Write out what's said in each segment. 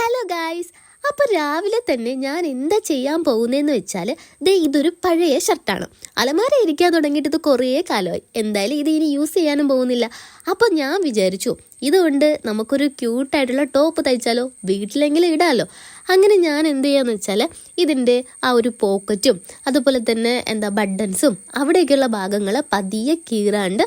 Hello guys, അപ്പോൾ രാവിലെ തന്നെ ഞാൻ എന്താ ചെയ്യാൻ പോകുന്നതെന്ന് വെച്ചാൽ ഇതൊരു പഴയ ഷർട്ടാണ്. അലമാര ഇരിക്കാൻ തുടങ്ങിയിട്ട് ഇത് കുറേ കാലമായി. എന്തായാലും ഇത് ഇനി യൂസ് ചെയ്യാനും പോകുന്നില്ല. അപ്പോൾ ഞാൻ വിചാരിച്ചു ഇതുകൊണ്ട് നമുക്കൊരു ക്യൂട്ടായിട്ടുള്ള ടോപ്പ് തയ്ച്ചാലോ, വീട്ടിലെങ്കിലും ഇടാമല്ലോ. അങ്ങനെ ഞാൻ എന്ത് ചെയ്യാന്ന് വെച്ചാൽ ഇതിൻ്റെ ആ ഒരു പോക്കറ്റും അതുപോലെ തന്നെ ബട്ടൺസും അവിടെയൊക്കെയുള്ള ഭാഗങ്ങൾ പതിയെ കീറാണ്ട്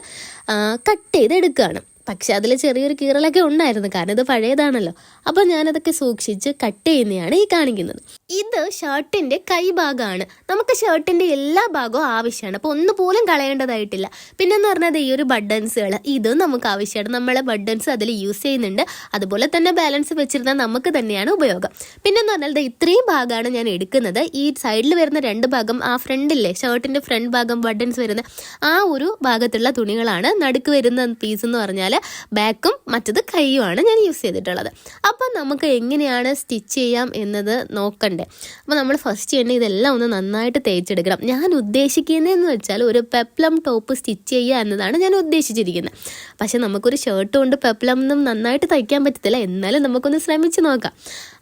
കട്ട് ചെയ്തെടുക്കുകയാണ്. പക്ഷെ അതിൽ ചെറിയൊരു കീറലൊക്കെ ഉണ്ടായിരുന്നു, കാരണം ഇത് പഴയതാണല്ലോ. അപ്പോൾ ഞാനതൊക്കെ സൂക്ഷിച്ച് കട്ട് ചെയ്യുന്നതാണ് ഈ കാണിക്കുന്നത്. ഇത് ഷർട്ടിൻ്റെ കൈഭാഗമാണ്. നമുക്ക് ഷർട്ടിൻ്റെ എല്ലാ ഭാഗവും ആവശ്യമാണ്, അപ്പോൾ ഒന്നുപോലും കളയേണ്ടതായിട്ടില്ല. പിന്നെന്ന് പറഞ്ഞാൽ ഈ ഒരു ബട്ടൺസുകൾ ഇതും നമുക്ക് ആവശ്യമാണ്. നമ്മൾ ബട്ടൺസ് അതിൽ യൂസ് ചെയ്യുന്നുണ്ട്. അതുപോലെ തന്നെ ബാലൻസ് വെച്ചിരുന്നാൽ നമുക്ക് തന്നെയാണ് ഉപയോഗം. പിന്നെന്ന് പറഞ്ഞാൽ ഇത്രയും ഭാഗമാണ് ഞാൻ എടുക്കുന്നത്. ഈ സൈഡിൽ വരുന്ന രണ്ട് ഭാഗം, ആ ഫ്രണ്ടില്ലേ ഷർട്ടിൻ്റെ ഫ്രണ്ട് ഭാഗം ബട്ടൺസ് വരുന്ന ആ ഒരു ഭാഗത്തുള്ള തുണികളാണ്. നടുക്ക് വരുന്ന പീസ് എന്ന് പറഞ്ഞാൽ ബാക്കും മറ്റത് കൈയുമാണ് ഞാൻ യൂസ് ചെയ്തിട്ടുള്ളത്. അപ്പം നമുക്ക് എങ്ങനെയാണ് സ്റ്റിച്ച് ചെയ്യാം എന്നത് നോക്കണ്ടേ. അപ്പോൾ നമ്മൾ ഫസ്റ്റ് തന്നെ ഇതെല്ലാം ഒന്ന് നന്നായിട്ട് തേച്ചെടുക്കണം. ഞാൻ ഉദ്ദേശിക്കുന്നതെന്ന് വെച്ചാൽ ഒരു പെപ്ലം ടോപ്പ് സ്റ്റിച്ച് ചെയ്യുക എന്നതാണ് ഞാൻ ഉദ്ദേശിച്ചിരിക്കുന്നത്. പക്ഷെ നമുക്കൊരു ഷർട്ട് കൊണ്ട് പെപ്ലം ഒന്നും നന്നായിട്ട് തയ്ക്കാൻ പറ്റത്തില്ല. എന്നാലും നമുക്കൊന്ന് ശ്രമിച്ച് നോക്കാം.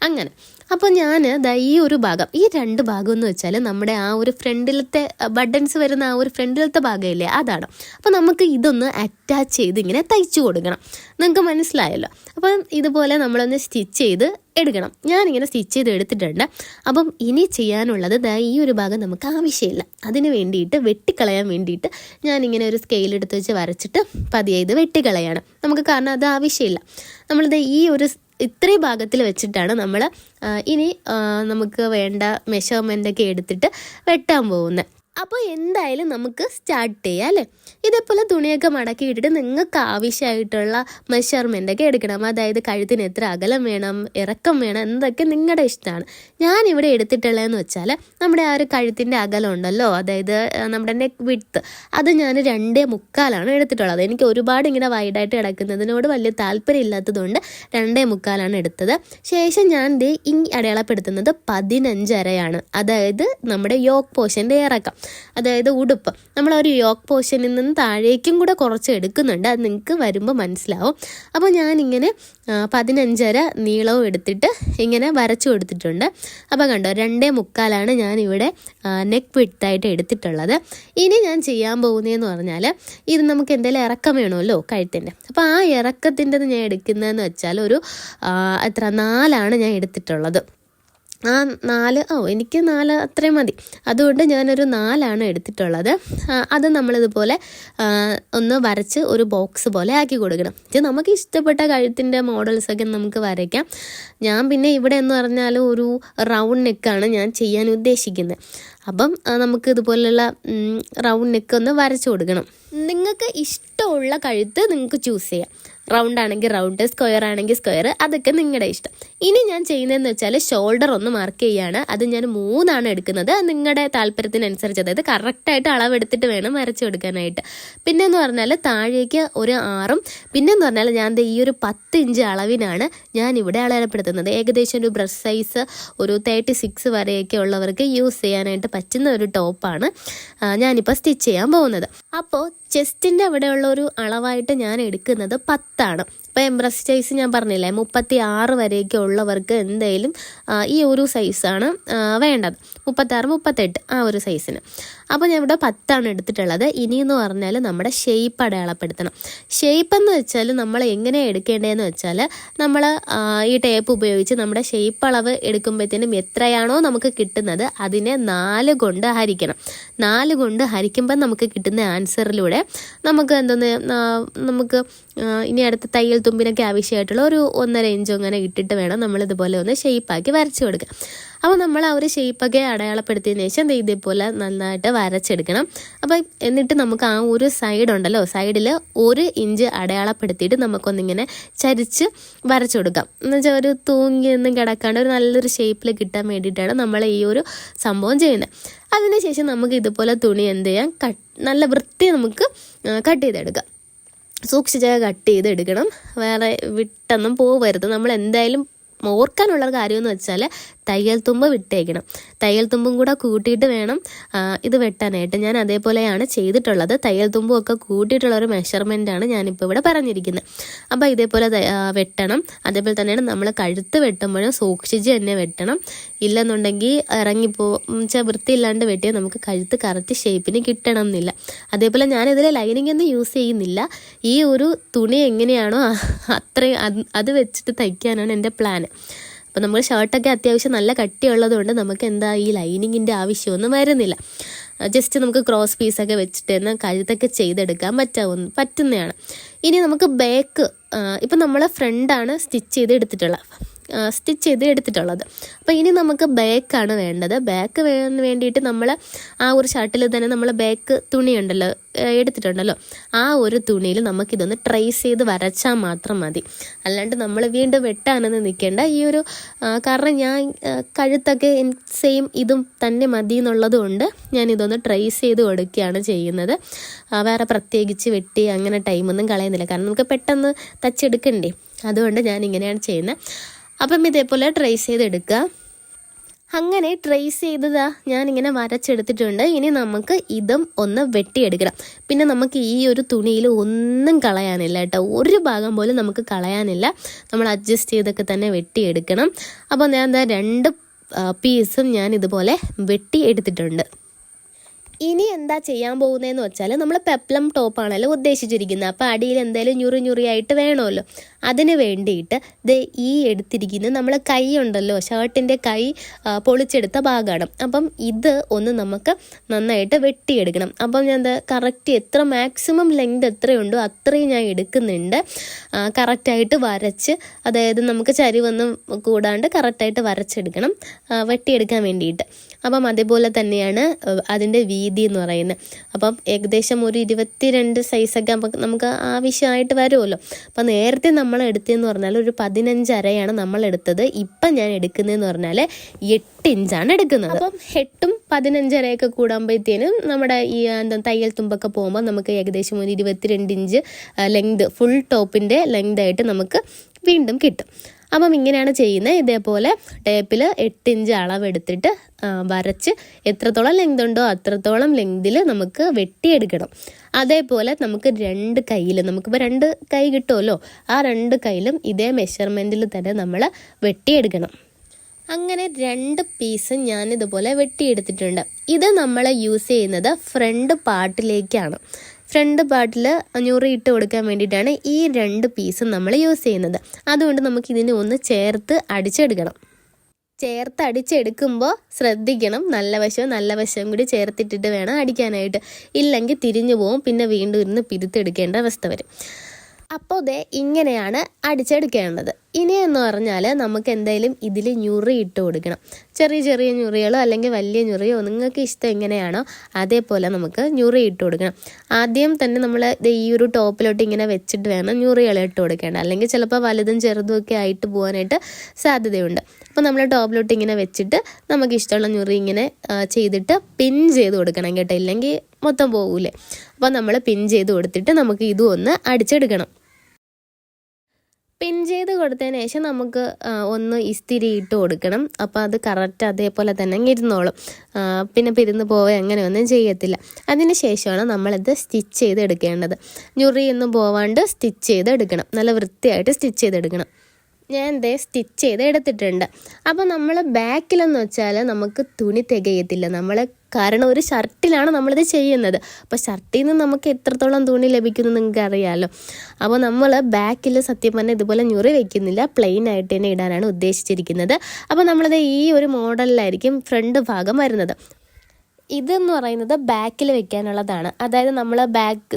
അങ്ങനെ അപ്പോൾ ഞാൻ ഈ ഒരു ഭാഗം, ഈ രണ്ട് ഭാഗം എന്ന് വെച്ചാൽ നമ്മുടെ ആ ഒരു ഫ്രണ്ടിലത്തെ ബട്ടൺസ് വരുന്ന ആ ഒരു ഫ്രണ്ടിലത്തെ ഭാഗമില്ലേ, അതാണ്. അപ്പോൾ നമുക്ക് ഇതൊന്ന് അറ്റാച്ച് ചെയ്ത് ഇങ്ങനെ തയ്ച്ചു കൊടുക്കണം. നിങ്ങൾക്ക് മനസ്സിലായല്ലോ. അപ്പം ഇതുപോലെ നമ്മളൊന്ന് സ്റ്റിച്ച് ചെയ്ത് എടുക്കണം. ഞാനിങ്ങനെ സ്റ്റിച്ച് ചെയ്ത് എടുത്തിട്ടുണ്ട്. അപ്പം ഇനി ചെയ്യാനുള്ളത് ഈ ഒരു ഭാഗം നമുക്ക് ആവശ്യമില്ല. അതിന് വേണ്ടിയിട്ട് വെട്ടിക്കളയാൻ വേണ്ടിയിട്ട് ഞാനിങ്ങനെ ഒരു സ്കെയിൽ എടുത്ത് വെച്ച് വരച്ചിട്ട് പതിയെ ഇത് വെട്ടിക്കളയാണ് നമുക്ക്, കാരണം അത് ആവശ്യമില്ല. നമ്മളിത് ഈ ഒരു ഇത്രയും ഭാഗത്തിൽ വെച്ചിട്ടാണ് നമ്മൾ ഇനി നമുക്ക് വേണ്ട മെഷർമെൻ്റൊക്കെ എടുത്തിട്ട് വെട്ടാൻ പോകുന്നത്. അപ്പോൾ എന്തായാലും നമുക്ക് സ്റ്റാർട്ട് ചെയ്യാം അല്ലേ. ഇതേപോലെ തുണിയൊക്കെ മടക്കി ഇട്ടിട്ട് നിങ്ങൾക്ക് ആവശ്യമായിട്ടുള്ള മെഷർമെൻ്റൊക്കെ എടുക്കണം. അതായത് കഴുത്തിന് എത്ര അകലം വേണം, ഇറക്കം വേണം, എന്തൊക്കെ നിങ്ങളുടെ ഇഷ്ടമാണ്. ഞാനിവിടെ എടുത്തിട്ടുള്ളതെന്ന് വെച്ചാൽ നമ്മുടെ ആ ഒരു കഴുത്തിൻ്റെ അകലം ഉണ്ടല്ലോ, അതായത് നമ്മുടെ നെക്ക് വിഡ്ത്ത്, അത് ഞാൻ 2.25 എടുത്തിട്ടുള്ളത്. എനിക്ക് ഒരുപാട് ഇങ്ങനെ വൈഡായിട്ട് കിടക്കുന്നതിനോട് വലിയ താല്പര്യം ഇല്ലാത്തതുകൊണ്ട് 2.25 എടുത്തത്. ശേഷം ഞാൻ ഈ അടയാളപ്പെടുത്തുന്നത് 15.5, അതായത് നമ്മുടെ യോക്ക് പോർഷൻ്റെ ഇറക്കം, അതായത് ഉടുപ്പ്. നമ്മൾ ഒരു യോക്ക് പോർഷനിൽ നിന്ന് താഴേക്കും കൂടെ കുറച്ച് എടുക്കുന്നുണ്ട്, അത് നിങ്ങൾക്ക് വരുമ്പോൾ മനസ്സിലാവും. അപ്പോൾ ഞാനിങ്ങനെ 15.5 നീളവും എടുത്തിട്ട് ഇങ്ങനെ വരച്ചു കൊടുത്തിട്ടുണ്ട്. അപ്പോൾ കണ്ടോ, 2.25 ഞാനിവിടെ നെക്ക് വിഡ്ത്തായിട്ട് എടുത്തിട്ടുള്ളത്. ഇനി ഞാൻ ചെയ്യാൻ പോകുന്നതെന്ന് പറഞ്ഞാൽ ഇത് നമുക്ക് എന്തെങ്കിലും ഇറക്കം വേണമല്ലോ കഴുത്തിൻ്റെ. അപ്പോൾ ആ ഇറക്കത്തിൻ്റെത് ഞാൻ എടുക്കുന്നതെന്ന് വെച്ചാൽ ഒരു 4 ഞാൻ എടുത്തിട്ടുള്ളത്. ആ 4, എനിക്ക് 4 അത്രയും മതി. അതുകൊണ്ട് ഞാനൊരു 4 എടുത്തിട്ടുള്ളത്. അത് നമ്മളിതുപോലെ ഒന്ന് വരച്ച് ഒരു ബോക്സ് പോലെ ആക്കി കൊടുക്കണം. ഇത് നമുക്ക് ഇഷ്ടപ്പെട്ട കഴുത്തിൻ്റെ മോഡൽസൊക്കെ നമുക്ക് വരയ്ക്കാം. ഞാൻ പിന്നെ ഇവിടെ എന്ന് പറഞ്ഞാൽ ഒരു റൗണ്ട് നെക്കാണ് ഞാൻ ചെയ്യാൻ ഉദ്ദേശിക്കുന്നത്. അപ്പം നമുക്ക് ഇതുപോലുള്ള റൗണ്ട് നെക്ക് ഒന്ന് വരച്ചു കൊടുക്കണം. നിങ്ങൾക്ക് ഇഷ്ടമുള്ള കഴുത്ത് നിങ്ങൾക്ക് ചൂസ് ചെയ്യാം. റൗണ്ട് ആണെങ്കിൽ റൗണ്ട്, സ്ക്വയർ ആണെങ്കിൽ സ്ക്വയർ, അതൊക്കെ നിങ്ങളുടെ ഇഷ്ടം. ഇനി ഞാൻ ചെയ്യുന്നതെന്ന് വെച്ചാൽ ഷോൾഡർ ഒന്ന് മാർക്ക് ചെയ്യുകയാണ്. അത് ഞാൻ 3 എടുക്കുന്നത്. നിങ്ങളുടെ താല്പര്യത്തിനനുസരിച്ച്, അതായത് കറക്റ്റായിട്ട് അളവെടുത്തിട്ട് വേണം വരച്ചു കൊടുക്കാനായിട്ട്. പിന്നെയെന്ന് പറഞ്ഞാൽ താഴേക്ക് ഒരു 6, പിന്നെയെന്ന് പറഞ്ഞാൽ ഞാൻ ഈ ഒരു 10 ഇഞ്ച് അളവിനാണ് ഞാൻ ഇവിടെ അളവെടുപ്പെടുത്തുന്നത്. ഏകദേശം ഒരു ബ്രസ്റ്റ് സൈസ് ഒരു 36 വരെയൊക്കെ ഉള്ളവർക്ക് യൂസ് ചെയ്യാനായിട്ട് പറ്റുന്ന ഒരു ടോപ്പാണ് ഞാനിപ്പോൾ സ്റ്റിച്ച് ചെയ്യാൻ പോകുന്നത്. അപ്പോൾ ചെസ്റ്റിൻ്റെ അവിടെയുള്ള ഒരു അളവായിട്ട് ഞാൻ എടുക്കുന്നത് 10. ഇപ്പം ബ്രസ്റ്റ് സൈസ് ഞാൻ പറഞ്ഞില്ലേ 36 വരെയൊക്കെ ഉള്ളവർക്ക് എന്തായാലും ഈ ഒരു സൈസാണ് വേണ്ടത്. 36, 38 ആ ഒരു സൈസിന്. അപ്പോൾ ഞാൻ ഇവിടെ 10 എടുത്തിട്ടുള്ളത്. ഇനിയെന്ന് പറഞ്ഞാൽ നമ്മുടെ ഷേപ്പ് അടയാളപ്പെടുത്തണം. ഷേപ്പ് എന്ന് വെച്ചാൽ നമ്മൾ എങ്ങനെയാണ് എടുക്കേണ്ടതെന്ന് വെച്ചാൽ നമ്മൾ ഈ ടേപ്പ് ഉപയോഗിച്ച് നമ്മുടെ ഷേപ്പ് അളവ് എടുക്കുമ്പോഴത്തേനും എത്രയാണോ നമുക്ക് കിട്ടുന്നത് അതിനെ 4 കൊണ്ട് ഹരിക്കണം. 4 കൊണ്ട് ഹരിക്കുമ്പോൾ നമുക്ക് കിട്ടുന്ന ആൻസറിലൂടെ നമുക്ക് നമുക്ക് ഇനി അടുത്ത തയ്യൽ തുമ്പിനൊക്കെ ആവശ്യമായിട്ടുള്ള ഒരു 1.5 ഇഞ്ച് അങ്ങനെ ഇട്ടിട്ട് വേണം നമ്മളിതുപോലെ ഒന്ന് ഷേപ്പാക്കി വരച്ച് കൊടുക്കുക. അപ്പോൾ നമ്മൾ ആ ഒരു ഷേപ്പൊക്കെ അടയാളപ്പെടുത്തിയതിന് ശേഷം ഇതേപോലെ നന്നായിട്ട് വരച്ചെടുക്കണം. അപ്പോൾ എന്നിട്ട് നമുക്ക് ആ ഒരു സൈഡ് ഉണ്ടല്ലോ, സൈഡിൽ 1 ഇഞ്ച് അടയാളപ്പെടുത്തിയിട്ട് നമുക്കൊന്നിങ്ങനെ ചരിച്ച് വരച്ചു കൊടുക്കാം. എന്നുവെച്ചാൽ ഒരു തൂങ്ങിയൊന്നും കിടക്കാണ്ട് ഒരു നല്ലൊരു ഷേപ്പിൽ കിട്ടാൻ വേണ്ടിയിട്ടാണ് നമ്മൾ ഈ ഒരു സംഭവം ചെയ്യുന്നത്. അതിനുശേഷം നമുക്ക് ഇതുപോലെ തുണി എന്ത് ചെയ്യാം, നല്ല വൃത്തി നമുക്ക് കട്ട് ചെയ്തെടുക്കാം. സൂക്ഷിച്ച് കട്ട് ചെയ്തെടുക്കണം, വേറെ വിട്ടൊന്നും പോകരുത്. നമ്മൾ എന്തായാലും ഓർക്കാനുള്ള കാര്യമെന്ന് വെച്ചാൽ തയ്യൽ തുമ്പ് വിട്ടേക്കണം. തയ്യൽ തുമ്പും കൂടെ കൂട്ടിയിട്ട് വേണം ഇത് വെട്ടാനായിട്ട്. ഞാൻ അതേപോലെയാണ് ചെയ്തിട്ടുള്ളത്. തയ്യൽ തുമ്പും ഒക്കെ കൂട്ടിയിട്ടുള്ളൊരു മെഷർമെൻറ്റാണ് ഞാനിപ്പോൾ ഇവിടെ പറഞ്ഞിരിക്കുന്നത്. അപ്പോൾ ഇതേപോലെ വെട്ടണം. അതേപോലെ തന്നെയാണ് നമ്മൾ കഴുത്ത് വെട്ടുമ്പോഴും സൂക്ഷിച്ച് തന്നെ വെട്ടണം. ഇല്ലെന്നുണ്ടെങ്കിൽ വൃത്തിയില്ലാണ്ട് വെട്ടിയാൽ നമുക്ക് കഴുത്ത് കറക്റ്റ് ഷേപ്പിന് കിട്ടണം എന്നില്ല. അതേപോലെ ഞാനിതിൽ ലൈനിങ് ഒന്നും യൂസ് ചെയ്യുന്നില്ല. ഈ ഒരു തുണി എങ്ങനെയാണോ അത്രയും അത് വെച്ചിട്ട് തയ്ക്കാനാണ് എൻ്റെ പ്ലാൻ. അപ്പോൾ നമ്മൾ ഷർട്ടൊക്കെ അത്യാവശ്യം നല്ല കട്ടിയുള്ളത് കൊണ്ട് നമുക്ക് ഈ ലൈനിങ്ങിൻ്റെ ആവശ്യമൊന്നും വരുന്നില്ല. ജസ്റ്റ് നമുക്ക് ക്രോസ് പീസൊക്കെ വെച്ചിട്ട് തന്നെ കഴുത്തൊക്കെ ചെയ്തെടുക്കാൻ പറ്റുന്നതാണ്. ഇനി നമുക്ക് ബാക്ക് ഇപ്പം നമ്മളെ ഫ്രണ്ടാണ് സ്റ്റിച്ച് ചെയ്ത് എടുത്തിട്ടുള്ളത്. അപ്പോൾ ഇനി നമുക്ക് ബാക്കാണ് വേണ്ടത്. ബാക്ക് വേണ്ടിയിട്ട് നമ്മൾ ആ ഒരു ഷർട്ടിൽ തന്നെ നമ്മൾ ബാക്ക് തുണി എടുത്തിട്ടുണ്ടല്ലോ, ആ ഒരു തുണിയിൽ നമുക്കിതൊന്ന് ട്രേസ് ചെയ്ത് വരച്ചാൽ മാത്രം മതി. അല്ലാണ്ട് നമ്മൾ വീണ്ടും വെട്ടാനൊന്നും നിൽക്കേണ്ട. കാരണം ഞാൻ കഴുത്തൊക്കെ സെയിം ഇതും തന്നെ മതി എന്നുള്ളത് കൊണ്ട് ഞാനിതൊന്ന് ട്രേസ് ചെയ്ത് കൊടുക്കുകയാണ് ചെയ്യുന്നത്. വേറെ പ്രത്യേകിച്ച് വെട്ടി അങ്ങനെ ടൈമൊന്നും കളയുന്നില്ല. കാരണം നമുക്ക് പെട്ടെന്ന് തച്ചെടുക്കണ്ടേ, അതുകൊണ്ട് ഞാൻ ഇങ്ങനെയാണ് ചെയ്യുന്നത്. അപ്പം ഇതേപോലെ ട്രേസ് ചെയ്തെടുക്കുക. അങ്ങനെ ട്രേസ് ചെയ്തതാ ഞാനിങ്ങനെ വരച്ചെടുത്തിട്ടുണ്ട്. ഇനി നമുക്ക് ഇതും ഒന്ന് വെട്ടിയെടുക്കണം. പിന്നെ നമുക്ക് ഈ ഒരു തുണിയിൽ ഒന്നും കളയാനില്ല കേട്ടോ, ഒരു ഭാഗം പോലും നമുക്ക് കളയാനില്ല. നമ്മൾ അഡ്ജസ്റ്റ് ചെയ്തൊക്കെ തന്നെ വെട്ടിയെടുക്കണം. അപ്പോൾ ഞാൻ 2 പീസും ഞാൻ ഇതുപോലെ വെട്ടിയെടുത്തിട്ടുണ്ട്. ഇനി എന്താ ചെയ്യാൻ പോകുന്നതെന്ന് വെച്ചാൽ നമ്മൾ പെപ്ലം ടോപ്പാണല്ലോ ഉദ്ദേശിച്ചിരിക്കുന്നത്. അപ്പോൾ അടിയിൽ എന്തായാലും ഞുറിയായിട്ട് വേണമല്ലോ. അതിന് വേണ്ടിയിട്ട് ഈ എടുത്തിരിക്കുന്നത് നമ്മൾ കൈ ഉണ്ടല്ലോ, ഷർട്ടിൻ്റെ കൈ പൊളിച്ചെടുത്ത ഭാഗമാണ്. അപ്പം ഇത് ഒന്ന് നമുക്ക് നന്നായിട്ട് വെട്ടിയെടുക്കണം. അപ്പം ഞാൻ കറക്റ്റ് എത്ര മാക്സിമം ലെങ്ത് എത്രയുണ്ടോ അത്രയും ഞാൻ എടുക്കുന്നുണ്ട്. കറക്റ്റായിട്ട് വരച്ച്, അതായത് നമുക്ക് ചരിവൊന്നും കൂടാണ്ട് കറക്റ്റായിട്ട് വരച്ചെടുക്കണം വെട്ടിയെടുക്കാൻ വേണ്ടിയിട്ട്. അപ്പം അതേപോലെ തന്നെയാണ് അതിൻ്റെ വീതി എന്ന് പറയുന്നത്. അപ്പം ഏകദേശം ഒരു 22 സൈസൊക്കെ നമുക്ക് ആവശ്യമായിട്ട് വരുമല്ലോ. അപ്പം നേരത്തെ നമ്മൾ എടുത്തതെന്ന് പറഞ്ഞാൽ ഒരു 15 അരയാണ് നമ്മൾ എടുത്തത്. ഇപ്പം ഞാൻ എടുക്കുന്നതെന്ന് പറഞ്ഞാൽ 8 ഇഞ്ചാണ് എടുക്കുന്നത്. അപ്പം 8ഉം 15 അരയൊക്കെ കൂടാകുമ്പോഴത്തേനും നമ്മുടെ ഈ തയ്യൽ തുമ്പൊക്കെ പോകുമ്പോൾ നമുക്ക് ഏകദേശം ഒരു 22 ഇഞ്ച് ലെങ്ത്, ഫുൾ ടോപ്പിൻ്റെ ലെങ്തായിട്ട് നമുക്ക് വീണ്ടും കിട്ടും. അപ്പം ഇങ്ങനെയാണ് ചെയ്യുന്നത്. ഇതേപോലെ ടേപ്പിൽ 8 ഇഞ്ച് അളവെടുത്തിട്ട് വരച്ച് എത്രത്തോളം ലെങ്ത് ഉണ്ടോ അത്രത്തോളം ലെങ്തിൽ നമുക്ക് വെട്ടിയെടുക്കണം. അതേപോലെ നമുക്ക് 2 കൈയിലും, നമുക്കിപ്പോൾ 2 കൈ കിട്ടുമല്ലോ, ആ 2 കൈയിലും ഇതേ മെഷർമെൻറ്റിൽ തന്നെ നമ്മൾ വെട്ടിയെടുക്കണം. അങ്ങനെ 2 പീസ് ഞാനിതുപോലെ വെട്ടിയെടുത്തിട്ടുണ്ട്. ഇത് നമ്മൾ യൂസ് ചെയ്യുന്നത് ഫ്രണ്ട് പാർട്ടിലേക്കാണ്. ഫ്രണ്ട് പാർട്ടിൽ ഇട്ട് കൊടുക്കാൻ വേണ്ടിയിട്ടാണ് ഈ 2 പീസും നമ്മൾ യൂസ് ചെയ്യുന്നത്. അതുകൊണ്ട് നമുക്കിതിനെ ഒന്ന് ചേർത്ത് അടിച്ചെടുക്കണം. ചേർത്ത് അടിച്ചെടുക്കുമ്പോൾ ശ്രദ്ധിക്കണം, നല്ല വശവും കൂടി ചേർത്തിട്ടിട്ട് വേണം അടിക്കാനായിട്ട്. ഇല്ലെങ്കിൽ തിരിഞ്ഞു പോവും, പിന്നെ വീണ്ടും ഇരുന്ന് പിരുത്തെടുക്കേണ്ട അവസ്ഥ വരും. അപ്പോൾ ഇങ്ങനെയാണ് അടിച്ചെടുക്കേണ്ടത്. ഇനിയെന്ന് പറഞ്ഞാൽ നമുക്ക് എന്തായാലും ഇതിൽ ഞുറി ഇട്ട് കൊടുക്കണം. ചെറിയ ഞുറികളോ അല്ലെങ്കിൽ വലിയ ഞുറിയോ നിങ്ങൾക്ക് ഇഷ്ടം എങ്ങനെയാണോ അതേപോലെ നമുക്ക് ഞുറി ഇട്ട് കൊടുക്കണം. ആദ്യം തന്നെ നമ്മൾ ഈ ഒരു ടോപ്പിലോട്ട് ഇങ്ങനെ വെച്ചിട്ട് വേണം ഞുറികൾ ഇട്ട് കൊടുക്കേണ്ടത്. അല്ലെങ്കിൽ ചിലപ്പോൾ വലുതും ചെറുതും ഒക്കെ ആയിട്ട് പോകാനായിട്ട് സാധ്യതയുണ്ട്. അപ്പോൾ നമ്മൾ ടോപ്പിലോട്ട് ഇങ്ങനെ വെച്ചിട്ട് നമുക്ക് ഇഷ്ടമുള്ള ഞുറി ഇങ്ങനെ ചെയ്തിട്ട് പിൻ ചെയ്ത് കൊടുക്കണം കേട്ടോ, ഇല്ലെങ്കിൽ മൊത്തം പോകൂലേ. അപ്പോൾ നമ്മൾ പിൻ ചെയ്ത് കൊടുത്തിട്ട് നമുക്ക് ഇതും ഒന്ന് അടിച്ചെടുക്കണം. പിൻ ചെയ്ത് കൊടുത്തതിന് ശേഷം നമുക്ക് ഒന്ന് ഇസ്തിരി ഇട്ട് കൊടുക്കണം. അപ്പോൾ അത് കറക്റ്റ് അതേപോലെ തന്നെ ഇരുന്നോളും, പിന്നെ പിരിന്ന് പോവുക അങ്ങനെയൊന്നും ചെയ്യത്തില്ല. അതിന് ശേഷമാണ് നമ്മളിത് സ്റ്റിച്ച് ചെയ്തെടുക്കേണ്ടത്. ഞുറിയൊന്നും പോവാണ്ട് സ്റ്റിച്ച് ചെയ്തെടുക്കണം, നല്ല വൃത്തിയായിട്ട് സ്റ്റിച്ച് ചെയ്തെടുക്കണം. ഞാൻ സ്റ്റിച്ച് ചെയ്ത് എടുത്തിട്ടുണ്ട്. അപ്പോൾ നമ്മൾ ബാക്കിലെന്ന് വെച്ചാൽ നമുക്ക് തുണി തികയത്തില്ല. കാരണം ഒരു ഷർട്ടിലാണ് നമ്മളിത് ചെയ്യുന്നത്. അപ്പോൾ ഷർട്ടിൽ നിന്ന് നമുക്ക് എത്രത്തോളം തുണി ലഭിക്കുന്നു നിങ്ങൾക്ക് അറിയാമല്ലോ. അപ്പോൾ നമ്മൾ ബാക്കിൽ സത്യം പറഞ്ഞാൽ ഇതുപോലെ ഞുറി വയ്ക്കുന്നില്ല, പ്ലെയിൻ ആയിട്ട് തന്നെ ഇടാനാണ് ഉദ്ദേശിച്ചിരിക്കുന്നത്. അപ്പോൾ നമ്മളിത് ഈ ഒരു മോഡലിലായിരിക്കും ഫ്രണ്ട് ഭാഗം വരുന്നത്. ഇതെന്ന് പറയുന്നത് ബാക്കിൽ വെക്കാനുള്ളതാണ്. അതായത്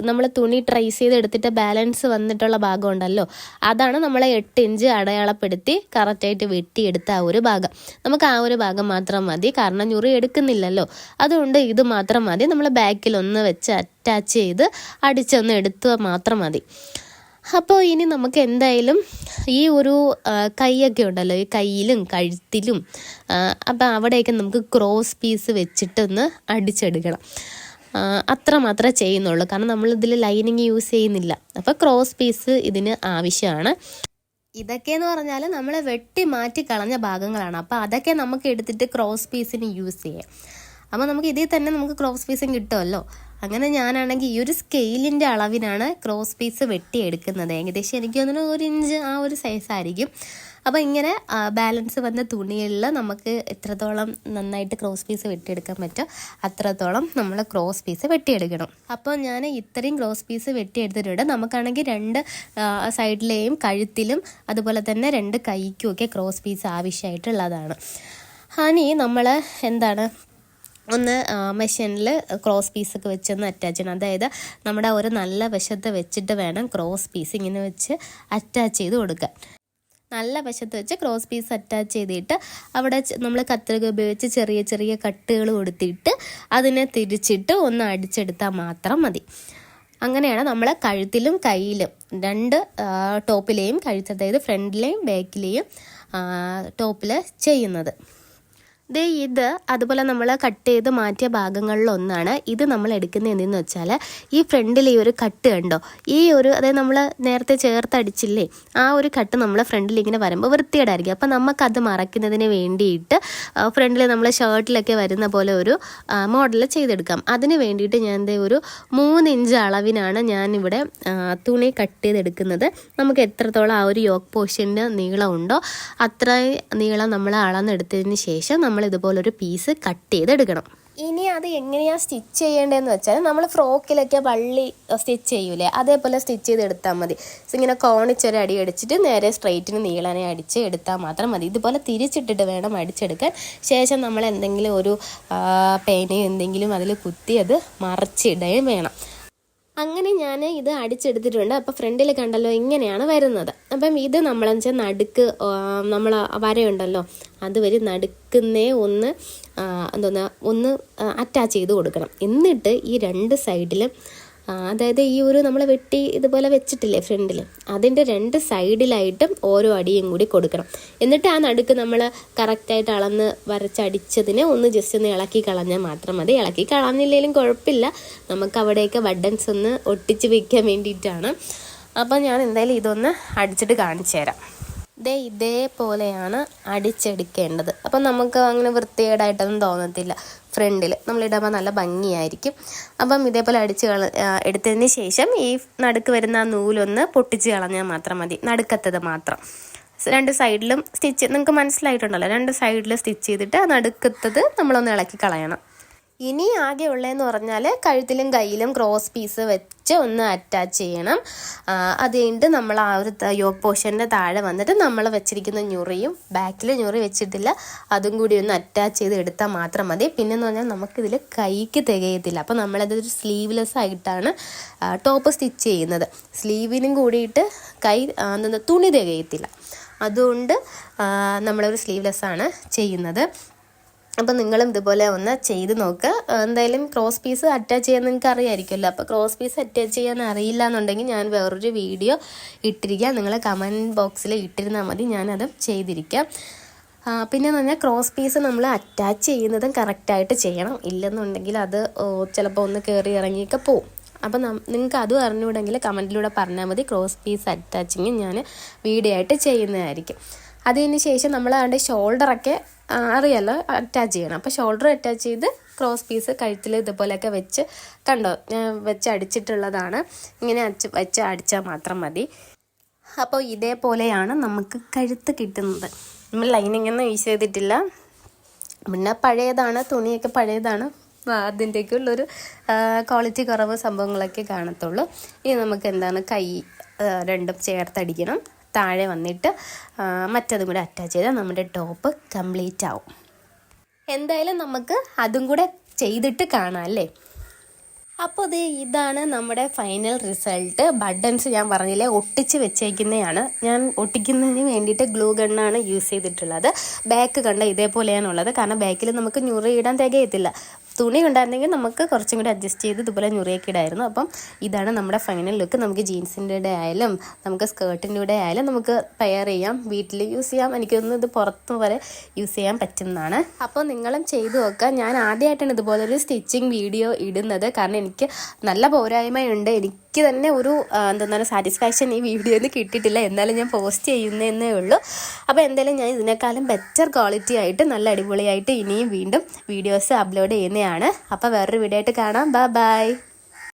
നമ്മൾ തുണി ട്രേസ് ചെയ്ത് എടുത്തിട്ട് ബാലൻസ് വന്നിട്ടുള്ള ഭാഗം ഉണ്ടല്ലോ, അതാണ് നമ്മൾ 8 ഇഞ്ച് അടയാളപ്പെടുത്തി കറക്റ്റായിട്ട് വെട്ടിയെടുത്ത ആ ഒരു ഭാഗം. നമുക്ക് ആ ഒരു ഭാഗം മാത്രം മതി, കാരണം ഞുറി എടുക്കുന്നില്ലല്ലോ. അതുകൊണ്ട് ഇത് മാത്രം മതി. നമ്മൾ ബാക്കിൽ ഒന്ന് വെച്ച് അറ്റാച്ച് ചെയ്ത് അടിച്ചൊന്ന് എടുത്ത് മാത്രം മതി. അപ്പോൾ ഇനി നമുക്ക് എന്തായാലും ഈ ഒരു കൈയൊക്കെ ഉണ്ടല്ലോ, ഈ കയ്യിലും കഴുത്തിലും അപ്പോൾ അവിടെയൊക്കെ നമുക്ക് ക്രോസ് പീസ് വെച്ചിട്ടൊന്ന് അടിച്ചെടുക്കണം. അത്ര മാത്രമേ ചെയ്യുന്നുള്ളൂ, കാരണം നമ്മളിതിൽ ലൈനിങ് യൂസ് ചെയ്യുന്നില്ല. അപ്പോൾ ക്രോസ് പീസ് ഇതിന് ആവശ്യമാണ്. ഇതൊക്കെയെന്ന് പറഞ്ഞാൽ നമ്മൾ വെട്ടി മാറ്റി കളഞ്ഞ ഭാഗങ്ങളാണ്. അപ്പോൾ അതൊക്കെ നമുക്ക് എടുത്തിട്ട് ക്രോസ് പീസിന് യൂസ് ചെയ്യാം. അപ്പോൾ നമുക്ക് ഇതിൽ തന്നെ നമുക്ക് ക്രോസ് പീസും കിട്ടുമല്ലോ. അങ്ങനെ ഞാനാണെങ്കിൽ ഈ ഒരു സ്കെയിലിൻ്റെ അളവിനാണ് ക്രോസ് പീസ് വെട്ടിയെടുക്കുന്നത്. ഏകദേശം എനിക്ക് തോന്നുന്നു 1 ഇഞ്ച് ആ ഒരു സൈസായിരിക്കും. അപ്പോൾ ഇങ്ങനെ ബാലൻസ് വന്ന തുണികളിൽ നമുക്ക് എത്രത്തോളം നന്നായിട്ട് ക്രോസ് പീസ് വെട്ടിയെടുക്കാൻ പറ്റുമോ അത്രത്തോളം നമ്മൾ ക്രോസ് പീസ് വെട്ടിയെടുക്കണം. അപ്പോൾ ഞാൻ ഇത്രയും ക്രോസ് പീസ് വെട്ടിയെടുത്തിട്ടുണ്ട്. നമുക്കാണെങ്കിൽ 2 സൈഡിലെയും കഴുത്തിലും അതുപോലെ തന്നെ 2 കൈക്കും ഒക്കെ ക്രോസ് പീസ് ആവശ്യമായിട്ടുള്ളതാണ്. ഇനി നമ്മൾ ഒന്ന് മെഷീനിൽ ക്രോസ് പീസൊക്കെ വെച്ചൊന്ന് അറ്റാച്ച് ചെയ്യണം. അതായത് നമ്മുടെ ഒരു നല്ല വശത്ത് വെച്ചിട്ട് വേണം ക്രോസ് പീസ് ഇങ്ങനെ വെച്ച് അറ്റാച്ച് ചെയ്ത് കൊടുക്കാൻ. നല്ല വശത്ത് വെച്ച് ക്രോസ് പീസ് അറ്റാച്ച് ചെയ്തിട്ട് അവിടെ നമ്മൾ കത്രിക ഉപയോഗിച്ച് ചെറിയ ചെറിയ കട്ടുകൾ കൊടുത്തിട്ട് അതിനെ തിരിച്ചിട്ട് ഒന്ന് അടിച്ചെടുത്താൽ മാത്രം മതി. അങ്ങനെയാണ് നമ്മൾ കഴുത്തിലും കയ്യിലും 2 ടോപ്പിലെയും കഴുത്ത്, അതായത് ഫ്രണ്ടിലെയും ബാക്കിലെയും ടോപ്പിൽ ചെയ്യുന്നത്. ഇത് അതുപോലെ നമ്മൾ കട്ട് ചെയ്ത് മാറ്റിയ ഭാഗങ്ങളിലൊന്നാണ്. ഇത് നമ്മൾ എടുക്കുന്നത് എന്തെന്ന് വെച്ചാൽ ഈ ഫ്രണ്ടിൽ ഈ ഒരു കട്ട് കണ്ടോ, അതായത് നമ്മൾ നേരത്തെ ചേർത്തടിച്ചില്ലേ, ആ ഒരു കട്ട് നമ്മൾ ഫ്രണ്ടിൽ ഇങ്ങനെ വരുമ്പോൾ വൃത്തികേടായിരിക്കും. അപ്പം നമുക്കത് മറയ്ക്കുന്നതിന് വേണ്ടിയിട്ട് ഫ്രണ്ടിൽ നമ്മൾ ഷർട്ടിലൊക്കെ വരുന്ന പോലെ ഒരു മോഡൽ ചെയ്തെടുക്കാം. അതിന് വേണ്ടിയിട്ട് ഞാൻ ഒരു 3 ഇഞ്ച് അളവിനാണ് ഞാനിവിടെ തുണി കട്ട് ചെയ്തെടുക്കുന്നത്. നമുക്ക് എത്രത്തോളം ആ ഒരു യോക്ക് പോർഷൻ്റെ നീളമുണ്ടോ അത്ര നീളം നമ്മൾ അളന്നെടുത്തതിന് ശേഷം നമ്മൾ ഇതുപോലൊരു പീസ് കട്ട് ചെയ്തെടുക്കണം. ഇനി അത് എങ്ങനെയാണ് സ്റ്റിച്ച് ചെയ്യേണ്ടതെന്ന് വെച്ചാൽ നമ്മൾ ഫ്രോക്കിലൊക്കെ വള്ളി സ്റ്റിച്ച് ചെയ്യൂലേ, അതേപോലെ സ്റ്റിച്ച് ചെയ്തെടുത്താൽ മതി. ഇങ്ങനെ കോണിച്ചൊരു അടി അടിച്ചിട്ട് നേരെ സ്ട്രെയിറ്റിന് നീളനെ അടിച്ച് എടുത്താൽ മാത്രം മതി. ഇതുപോലെ തിരിച്ചിട്ടിട്ട് വേണം അടിച്ചെടുക്കാൻ. ശേഷം നമ്മൾ എന്തെങ്കിലും ഒരു പേനയോ എന്തെങ്കിലും അതിൽ കുത്തി അത് മറിച്ചിടുകയും വേണം. അങ്ങനെ ഞാൻ ഇത് അടിച്ചെടുത്തിട്ടുണ്ട്. അപ്പോൾ ഫ്രണ്ടിൽ കണ്ടല്ലോ ഇങ്ങനെയാണ് വരുന്നത്. അപ്പം ഇത് നമ്മളെന്ന് വെച്ചാൽ നടുക്ക് നമ്മൾ വരയുണ്ടല്ലോ അതുവരെ നടുക്കുന്നേ ഒന്ന് അറ്റാച്ച് ചെയ്ത് കൊടുക്കണം. എന്നിട്ട് ഈ 2 സൈഡിലും അതായത് ഈ ഒരു നമ്മൾ വെട്ടി ഇതുപോലെ വെച്ചിട്ടില്ലേ ഫ്രണ്ടിൽ, അതിൻ്റെ 2 സൈഡിലായിട്ടും ഓരോ അടിയും കൂടി കൊടുക്കണം. എന്നിട്ട് ആ നടുക്ക് നമ്മൾ കറക്റ്റായിട്ട് അളന്ന് വരച്ചടിച്ചതിനെ ജസ്റ്റ് ഒന്ന് ഇളക്കി കളഞ്ഞാൽ മാത്രം മതി. ഇളക്കി കളഞ്ഞില്ലെങ്കിലും കുഴപ്പമില്ല, നമുക്ക് അവിടെയൊക്കെ ബട്ടൺസ് ഒന്ന് ഒട്ടിച്ച് വയ്ക്കാൻ വേണ്ടിയിട്ടാണ്. അപ്പോൾ ഞാൻ എന്തായാലും ഇതൊന്ന് അടിച്ചിട്ട് കാണിച്ചു തരാം. ഇതേപോലെയാണ് അടിച്ചെടുക്കേണ്ടത്. അപ്പം നമുക്ക് അങ്ങനെ വൃത്തികേടായിട്ടൊന്നും തോന്നത്തില്ല. ഫ്രണ്ടിൽ നമ്മളിടുമ്പോൾ നല്ല ഭംഗിയായിരിക്കും. അപ്പം ഇതേപോലെ എടുത്തതിന് ശേഷം ഈ നടുക്ക് വരുന്ന ആ നൂലൊന്ന് പൊട്ടിച്ച് കളഞ്ഞാൽ മാത്രം മതി, നടുക്കത്തത് മാത്രം. 2 സൈഡിലും സ്റ്റിച്ച് നിങ്ങൾക്ക് മനസ്സിലായിട്ടുണ്ടല്ലോ, 2 സൈഡിൽ സ്റ്റിച്ച് ചെയ്തിട്ട് ആ നടുക്കത്തത് നമ്മളൊന്ന് ഇളക്കി കളയണം. ഇനി ആകെ ഉള്ളതെന്ന് പറഞ്ഞാൽ കഴുത്തിലും കയ്യിലും ക്രോസ് പീസ് വെച്ച് ഒന്ന് അറ്റാച്ച് ചെയ്യണം. അത് കഴിഞ്ഞിട്ട് നമ്മൾ ആ ഒരു യോക്ക് പോർഷൻ്റെ താഴെ വന്നിട്ട് നമ്മൾ വെച്ചിരിക്കുന്ന ഞുറിയും ബാക്കിൽ ഞുറി വെച്ചിട്ടില്ല അതും കൂടി ഒന്ന് അറ്റാച്ച് ചെയ്ത് എടുത്താൽ മാത്രം മതി. പിന്നെന്ന് പറഞ്ഞാൽ നമുക്കിതിൽ കൈക്ക് തികയത്തില്ല. അപ്പോൾ നമ്മളതൊരു സ്ലീവ്ലെസ് ആയിട്ടാണ് ടോപ്പ് സ്റ്റിച്ച് ചെയ്യുന്നത്. സ്ലീവിനും കൂടിയിട്ട് തുണി തികയത്തില്ല. അതുകൊണ്ട് നമ്മളൊരു സ്ലീവ്ലെസ്സാണ് ചെയ്യുന്നത്. അപ്പം നിങ്ങളും ഇതുപോലെ ഒന്ന് ചെയ്ത് നോക്കുക. എന്തായാലും ക്രോസ് പീസ് അറ്റാച്ച് ചെയ്യാൻ നിങ്ങൾക്ക് അറിയാമായിരിക്കുമല്ലോ. അപ്പോൾ ക്രോസ് പീസ് അറ്റാച്ച് ചെയ്യാൻ അറിയില്ല എന്നുണ്ടെങ്കിൽ ഞാൻ വേറൊരു വീഡിയോ ഇട്ടിരിക്കാം, നിങ്ങൾ കമൻറ്റ് ബോക്സിൽ ഇട്ടിരുന്നാൽ മതി, ഞാനത് ചെയ്തിരിക്കാം. പിന്നെന്ന് പറഞ്ഞാൽ ക്രോസ് പീസ് നമ്മൾ അറ്റാച്ച് ചെയ്യുന്നതും കറക്റ്റായിട്ട് ചെയ്യണം. ഇല്ലെന്നുണ്ടെങ്കിൽ അത് ചിലപ്പോൾ ഒന്ന് കയറി ഇറങ്ങിയൊക്കെ പോവും. അപ്പം നിങ്ങൾക്ക് അതും അറിഞ്ഞുകൂടെങ്കിൽ കമൻറ്റിലൂടെ പറഞ്ഞാൽ മതി. ക്രോസ് പീസ് അറ്റാച്ചിങ് ഞാൻ വീഡിയോ ആയിട്ട് ചെയ്യുന്നതായിരിക്കും. അതിന് ശേഷം നമ്മൾ അതിൻ്റെ ഷോൾഡറൊക്കെ അറിയാമല്ലോ അറ്റാച്ച് ചെയ്യണം. അപ്പോൾ ഷോൾഡർ അറ്റാച്ച് ചെയ്ത് ക്രോസ് പീസ് കഴുത്തിൽ ഇതുപോലെയൊക്കെ വെച്ച് കണ്ടോ ഞാൻ വെച്ച് അടിച്ചിട്ടുള്ളതാണ്. ഇങ്ങനെ വെച്ച് അടിച്ചാൽ മാത്രം മതി. അപ്പോൾ ഇതേപോലെയാണ് നമുക്ക് കഴുത്ത് കിട്ടുന്നത്. നമ്മൾ ലൈനിങ്ങൊന്നും യൂസ് ചെയ്തിട്ടില്ല. പിന്നെ പഴയതാണ്, തുണിയൊക്കെ പഴയതാണ്, അതിൻ്റെയൊക്കെയുള്ളൊരു ക്വാളിറ്റി കുറവ് സംഭവങ്ങളൊക്കെ കാണത്തുള്ളൂ. ഇനി നമുക്ക് കൈ 2 ചേർത്തടിക്കണം. താഴെ വന്നിട്ട് മറ്റതും കൂടെ അറ്റാച്ച് ചെയ്താൽ നമ്മുടെ ടോപ്പ് കംപ്ലീറ്റ് ആവും. എന്തായാലും നമുക്ക് അതും കൂടെ ചെയ്തിട്ട് കാണാം അല്ലേ. അപ്പോൾ ഇതാണ് നമ്മുടെ ഫൈനൽ റിസൾട്ട്. ബട്ടൺസ് ഞാൻ പറഞ്ഞില്ലേ ഒട്ടിച്ച് വെച്ചേക്കുന്നതാണ്. ഞാൻ ഒട്ടിക്കുന്നതിന് വേണ്ടിയിട്ട് ഗ്ലൂ ഗണ്ണാണ് യൂസ് ചെയ്തിട്ടുള്ളത്. ബാക്ക് കണ്ട ഇതേപോലെയാണുള്ളത്, കാരണം ബാക്കിൽ നമുക്ക് ഞുറി ഇടാൻ തികയത്തില്ല. തുണി ഉണ്ടായിരുന്നെങ്കിൽ നമുക്ക് കുറച്ചും കൂടി അഡ്ജസ്റ്റ് ചെയ്ത് ഇതുപോലെ ഞുറിയൊക്കെ ഇടായിരുന്നു. അപ്പം ഇതാണ് നമ്മുടെ ഫൈനൽ ലുക്ക്. നമുക്ക് ജീൻസിൻ്റെ കൂടെ ആയാലും നമുക്ക് സ്കേർട്ടിൻ്റെ കൂടെ ആയാലും നമുക്ക് പെയർ ചെയ്യാം, വീട്ടിൽ യൂസ് ചെയ്യാം. എനിക്കൊന്നും ഇത് പുറത്ത് വരെ യൂസ് ചെയ്യാൻ പറ്റുന്നതാണ്. അപ്പോൾ നിങ്ങളും ചെയ്തു നോക്കുക. ഞാൻ ആദ്യമായിട്ടാണ് ഇതുപോലൊരു സ്റ്റിച്ചിങ് വീഡിയോ ഇടുന്നത്, കാരണം എനിക്ക് നല്ല പോരായ്മയുണ്ട്. എനിക്ക് എനിക്ക് തന്നെ ഒരു എന്താണ് സാറ്റിസ്ഫാക്ഷൻ ഈ വീഡിയോയിൽ കിട്ടിയിട്ടില്ല. എന്നാലും ഞാൻ പോസ്റ്റ് ചെയ്യുന്നതേ ഉള്ളൂ. അപ്പോൾ എന്തായാലും ഞാൻ ഇതിനേക്കാളും ബെറ്റർ ക്വാളിറ്റി ആയിട്ട് നല്ല അടിപൊളിയായിട്ട് ഇനിയും വീണ്ടും വീഡിയോസ് അപ്ലോഡ് ചെയ്യുന്നതാണ്. അപ്പോൾ വേറൊരു വീഡിയോ ആയിട്ട് കാണാം. ബൈ.